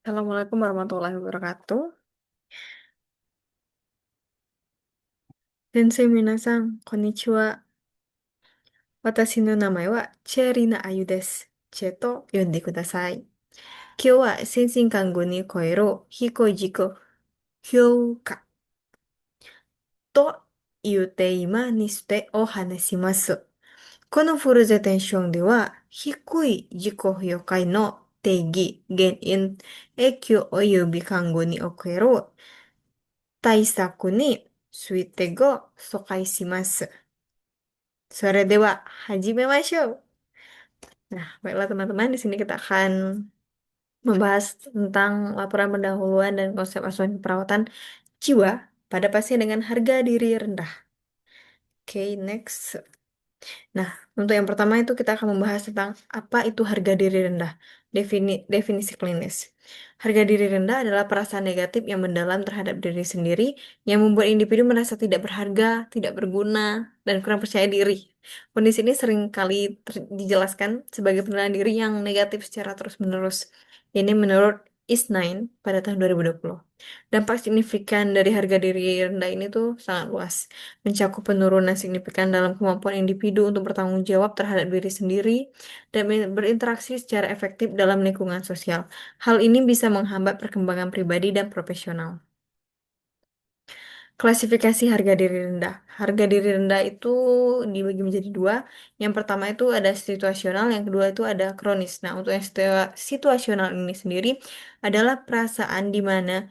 Assalamualaikum warahmatullahi wabarakatuh. Sensei minasan, konnichiwa. Watashi no namae wa Cherina Ayu desu. Che to yonde kudasai. Kyou wa sensinkan ni koero hikoi jiko hyouka to iu teima ni shite o hanashimasu. このフルゼテンションでは、低い自己評価の定義、原因、影響及び看護における対策についてご紹介します。それでは始めましょう。Nah, baiklah teman-teman, di sini kita akan membahas tentang laporan pendahuluan dan konsep asuhan perawatan jiwa pada pasien dengan harga diri rendah. Oke, next. Nah, untuk yang pertama itu kita akan membahas tentang apa itu harga diri rendah. Definisi klinis. Harga diri rendah adalah perasaan negatif yang mendalam terhadap diri sendiri yang membuat individu merasa tidak berharga, tidak berguna, dan kurang percaya diri. Kondisi ini sering kali dijelaskan sebagai penilaian diri yang negatif secara terus-menerus. Ini menurut Isnine pada tahun 2020. Dampak signifikan dari harga diri rendah ini tuh sangat luas, mencakup penurunan signifikan dalam kemampuan individu untuk bertanggung jawab terhadap diri sendiri dan berinteraksi secara efektif dalam lingkungan sosial. Hal ini bisa menghambat perkembangan pribadi dan profesional. Klasifikasi harga diri rendah. Harga diri rendah itu dibagi menjadi dua. Yang pertama itu ada situasional, yang kedua itu ada kronis. Nah, untuk yang situasional ini sendiri adalah perasaan di mana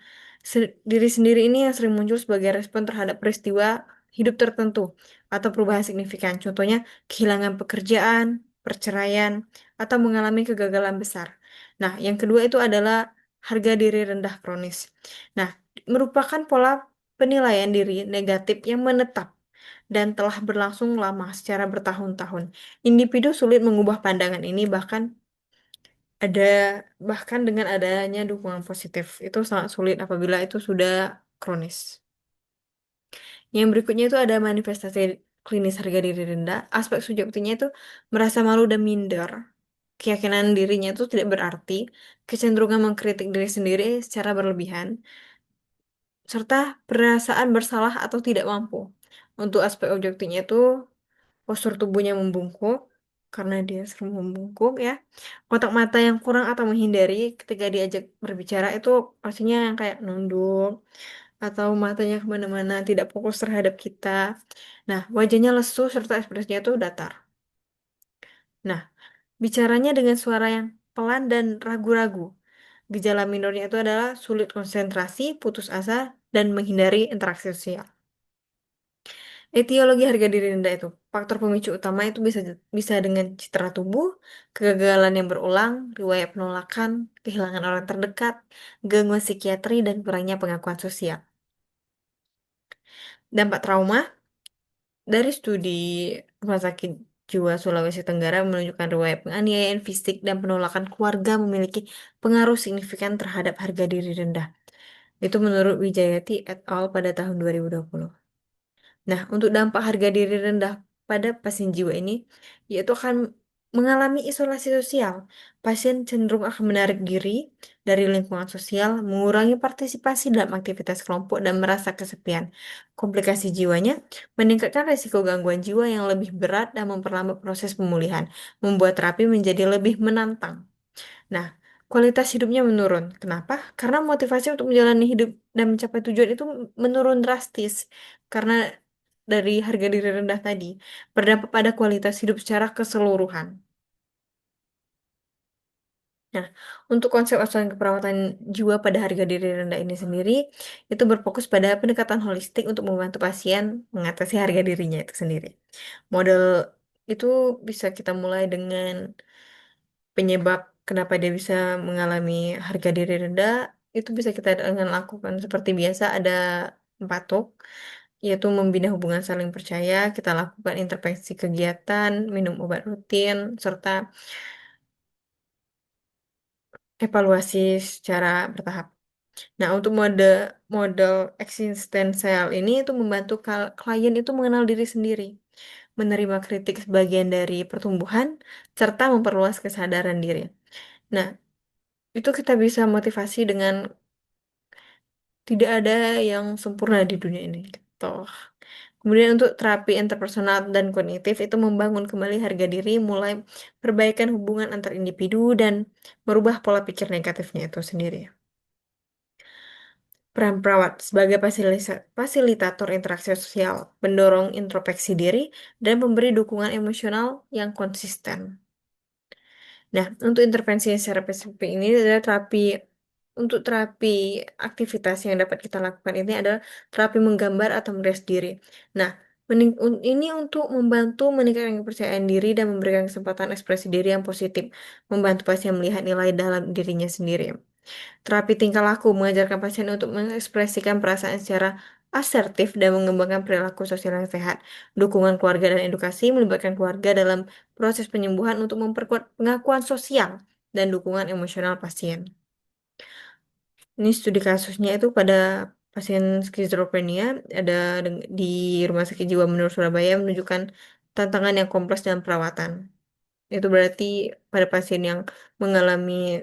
diri sendiri ini yang sering muncul sebagai respon terhadap peristiwa hidup tertentu atau perubahan signifikan. Contohnya kehilangan pekerjaan, perceraian, atau mengalami kegagalan besar. Nah, yang kedua itu adalah harga diri rendah kronis. Nah, merupakan pola penilaian diri negatif yang menetap dan telah berlangsung lama secara bertahun-tahun. Individu sulit mengubah pandangan ini ada bahkan dengan adanya dukungan positif. Itu sangat sulit apabila itu sudah kronis. Yang berikutnya itu ada manifestasi klinis harga diri rendah. Aspek subjektifnya itu merasa malu dan minder. Keyakinan dirinya itu tidak berarti, kecenderungan mengkritik diri sendiri secara berlebihan, serta perasaan bersalah atau tidak mampu. Untuk aspek objektifnya itu postur tubuhnya membungkuk karena dia sering membungkuk ya. Kontak mata yang kurang atau menghindari ketika diajak berbicara itu pastinya yang kayak nunduk atau matanya kemana-mana tidak fokus terhadap kita. Nah, wajahnya lesu serta ekspresinya itu datar. Nah, bicaranya dengan suara yang pelan dan ragu-ragu. Gejala minornya itu adalah sulit konsentrasi, putus asa, dan menghindari interaksi sosial. Etiologi harga diri rendah itu, faktor pemicu utama itu bisa dengan citra tubuh, kegagalan yang berulang, riwayat penolakan, kehilangan orang terdekat, gangguan psikiatri, dan kurangnya pengakuan sosial. Dampak trauma dari studi Rumah Sakit Jiwa Sulawesi Tenggara menunjukkan riwayat penganiayaan fisik dan penolakan keluarga memiliki pengaruh signifikan terhadap harga diri rendah. Itu menurut Wijayati et al. Pada tahun 2020. Nah, untuk dampak harga diri rendah pada pasien jiwa ini, yaitu akan mengalami isolasi sosial. Pasien cenderung akan menarik diri dari lingkungan sosial, mengurangi partisipasi dalam aktivitas kelompok, dan merasa kesepian. Komplikasi jiwanya meningkatkan risiko gangguan jiwa yang lebih berat dan memperlambat proses pemulihan, membuat terapi menjadi lebih menantang. Nah, kualitas hidupnya menurun. Kenapa? Karena motivasi untuk menjalani hidup dan mencapai tujuan itu menurun drastis. Karena dari harga diri rendah tadi, berdampak pada kualitas hidup secara keseluruhan. Nah, untuk konsep asuhan keperawatan jiwa pada harga diri rendah ini sendiri, itu berfokus pada pendekatan holistik untuk membantu pasien mengatasi harga dirinya itu sendiri. Model itu bisa kita mulai dengan penyebab kenapa dia bisa mengalami harga diri rendah itu bisa kita dengan lakukan seperti biasa ada 4 yaitu membina hubungan saling percaya, kita lakukan intervensi kegiatan, minum obat rutin, serta evaluasi secara bertahap. Nah, untuk model eksistensial ini itu membantu klien itu mengenal diri sendiri, menerima kritik sebagian dari pertumbuhan, serta memperluas kesadaran diri. Nah, itu kita bisa motivasi dengan tidak ada yang sempurna di dunia ini gitu. Kemudian untuk terapi interpersonal dan kognitif itu membangun kembali harga diri, mulai perbaikan hubungan antar individu dan merubah pola pikir negatifnya itu sendiri. Peran perawat sebagai fasilitator interaksi sosial, pendorong introspeksi diri, dan memberi dukungan emosional yang konsisten. Nah, untuk intervensi secara spesifik ini adalah terapi. Untuk terapi aktivitas yang dapat kita lakukan ini adalah terapi menggambar atau merias diri. Nah, ini untuk membantu meningkatkan kepercayaan diri dan memberikan kesempatan ekspresi diri yang positif, membantu pasien melihat nilai dalam dirinya sendiri. Terapi tingkah laku mengajarkan pasien untuk mengekspresikan perasaan secara asertif dan mengembangkan perilaku sosial yang sehat. Dukungan keluarga dan edukasi melibatkan keluarga dalam proses penyembuhan untuk memperkuat pengakuan sosial dan dukungan emosional pasien. Ini studi kasusnya itu pada pasien skizofrenia ada di Rumah Sakit Jiwa Menur Surabaya menunjukkan tantangan yang kompleks dalam perawatan. Itu berarti pada pasien yang mengalami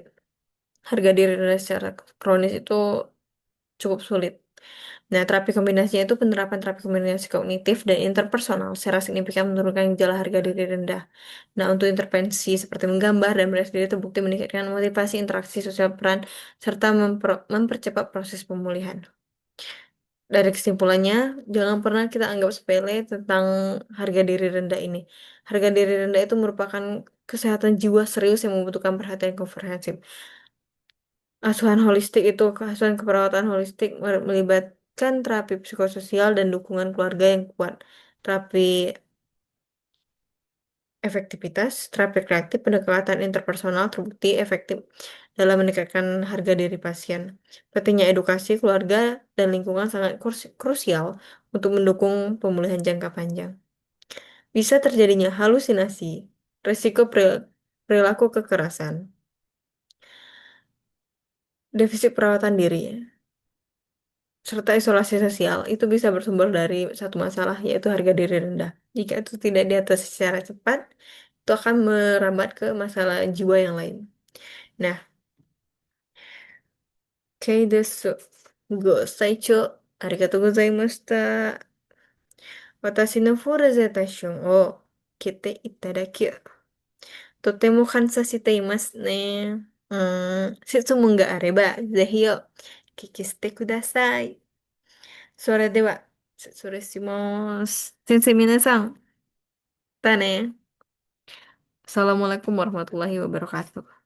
harga diri rendah secara kronis itu cukup sulit. Nah, terapi kombinasinya itu penerapan terapi kombinasi kognitif dan interpersonal secara signifikan menurunkan gejala harga diri rendah. Nah, untuk intervensi seperti menggambar dan merias diri terbukti meningkatkan motivasi interaksi sosial peran serta mempercepat proses pemulihan. Dari kesimpulannya, jangan pernah kita anggap sepele tentang harga diri rendah ini. Harga diri rendah itu merupakan kesehatan jiwa serius yang membutuhkan perhatian komprehensif. Asuhan keperawatan holistik melibatkan terapi psikososial dan dukungan keluarga yang kuat. Terapi terapi kreatif, pendekatan interpersonal terbukti efektif dalam meningkatkan harga diri pasien. Pentingnya edukasi keluarga dan lingkungan sangat krusial untuk mendukung pemulihan jangka panjang. Bisa terjadinya halusinasi, risiko perilaku kekerasan, defisit perawatan diri, serta isolasi sosial itu bisa bersumber dari satu masalah, yaitu harga diri rendah. Jika itu tidak diatasi secara cepat, itu akan merambat ke masalah jiwa yang lain. Nah, kei desu. Gosaicho. Arigatou gozaimashita. Watashi no presentation o kete itadaきとても感謝していますね。質問があれば、ぜひお聞きしてください。それでは、失礼します。先生、皆さん、だね。Assalamualaikum warahmatullahi wabarakatuh.